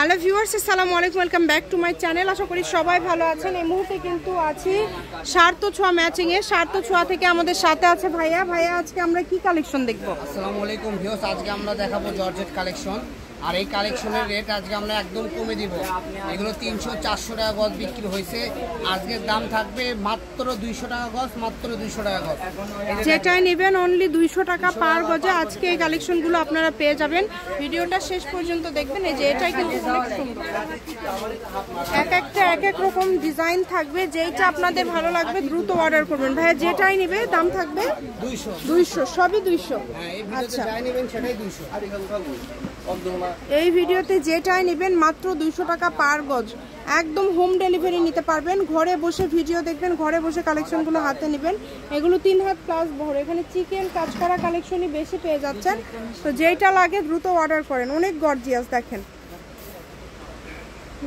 Hello viewers, আসসালামু আলাইকুম, welcome back to my channel. আশা করি সবাই ভালো আছেন। এই মুহূর্তে কিন্তু আছি সার্থ ছোঁয়া ম্যাচিংয়ে। সার্থ ছোঁয়া থেকে আমাদের সাথে আছে ভাইয়া। আজকে আমরা কি কালেকশন দেখবো? আসসালামু আলাইকুম ভিউয়ার্স, আজকে আমরা দেখাবো জর্জেট কালেকশন। আর এই কালেকশনের রেট আজকে আমরা একদম কমে দিব। এগুলো 300-400 টাকা গজ বিক্রি হয়েছে, আজকের দাম থাকবে মাত্র 200 টাকা গজ, মাত্র 200 টাকা গজ। যেটাই নেবেন অনলি 200 টাকা পার গজে আজকে এই কালেকশনগুলো আপনারা পেয়ে যাবেন। ভিডিওটা শেষ পর্যন্ত দেখবেন। এই যে এটাই কিন্তু অনেক সুন্দর, এক একটা এক এক রকম ডিজাইন থাকবে। যেটা আপনাদের ভালো লাগবে দ্রুত অর্ডার করবেন। ভাইয়া যেটাই নেবে দাম থাকবে 200, সবই 200। আচ্ছা, এই ভিডিওতে যেটাই নেবেন মাত্র 200 টাকা পার গজ, একদম হোম ডেলিভারি নিতে পারবেন। ঘরে বসে ভিডিও দেখবেন, ঘরে বসে কালেকশনগুলো হাতে নেবেন। এগুলো 3 হাত প্লাস বহর। এখানে চিকেন কাজ করা কালেকশনই বেশি পেয়ে যাচ্ছেন। তো যেটা লাগে দ্রুত অর্ডার করেন। অনেক গর্জিয়াস দেখেন।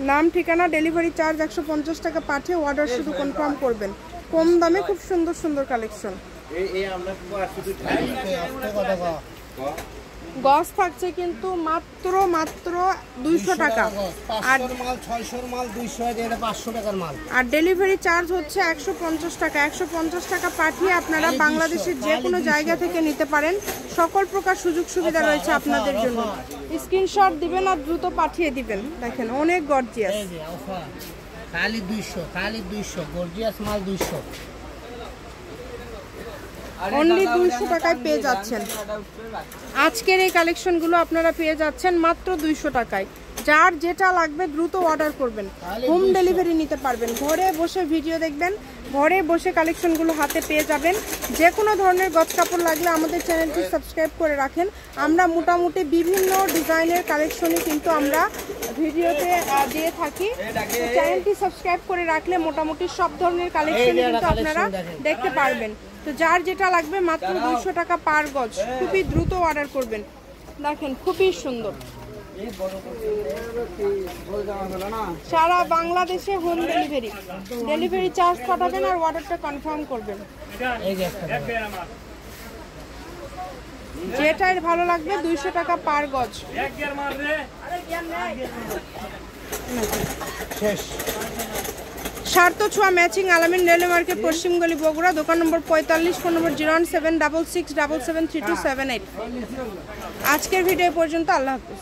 নাম, ঠিকানা, ডেলিভারি চার্জ 150 টাকা পাঠিয়ে অর্ডার শুধু কনফার্ম করবেন। কম দামে খুব সুন্দর সুন্দর কালেকশন। গজ থাকছে কিন্তু মাত্র 200 টাকা। আর 600 মাল 200, এটা 500 টাকার মাল। আর ডেলিভারি চার্জ হচ্ছে 150 টাকা। 150 টাকা পাঠিয়ে আপনারা বাংলাদেশের যে কোনো জায়গা থেকে নিতে পারেন। সকল প্রকার সুযোগ সুবিধা রয়েছে আপনাদের জন্য। স্ক্রিনশট দিবেন আর দ্রুত পাঠিয়ে দিবেন। দেখেন অনেক গর্জিয়াস। খালি 200 গর্জিয়াস মাল 200, অনলি 200 টাকায় পেয়ে যাচ্ছেন। আজকের এই কালেকশনগুলো আপনারা পেয়ে যাচ্ছেন মাত্র 200 টাকায়। যার যেটা লাগবে দ্রুত অর্ডার করবেন, হোম ডেলিভারি নিতে পারবেন। ঘরে বসে ভিডিও দেখবেন, ঘরে বসে কালেকশনগুলো হাতে পেয়ে যাবেন। যে কোনো ধরনের গজ কাপড় লাগলে আমাদের চ্যানেলটি সাবস্ক্রাইব করে রাখেন। আমরা মোটামুটি বিভিন্ন ডিজাইনের কালেকশনই কিন্তু আমরা ভিডিওতে দিয়ে থাকি। চ্যানেলটি সাবস্ক্রাইব করে রাখলে মোটামুটি সব ধরনের কালেকশন কিন্তু আপনারা দেখতে পারবেন। তো যার যেটা লাগবে মাত্র 200 টাকা পার গজ, খুবই দ্রুত অর্ডার করবেন। দেখেন খুবই সুন্দর। সারা বাংলাদেশে হোম ডেলিভারি, ডেলিভারি চার্জ পাঠাবেন আর অর্ডারটা কনফার্ম করবেন। যেটাই ভালো লাগবে 200 টাকা পার গজ। সার্থ ছোঁয়া ম্যাচিং, আলামিন রেলওয়ে মার্কেট, পশ্চিমগলি, বগুড়া। দোকান নম্বর 45, ফোন নম্বর 01766773278। আজকের ভিডিও পর্যন্ত। আল্লাহ হাফেজ।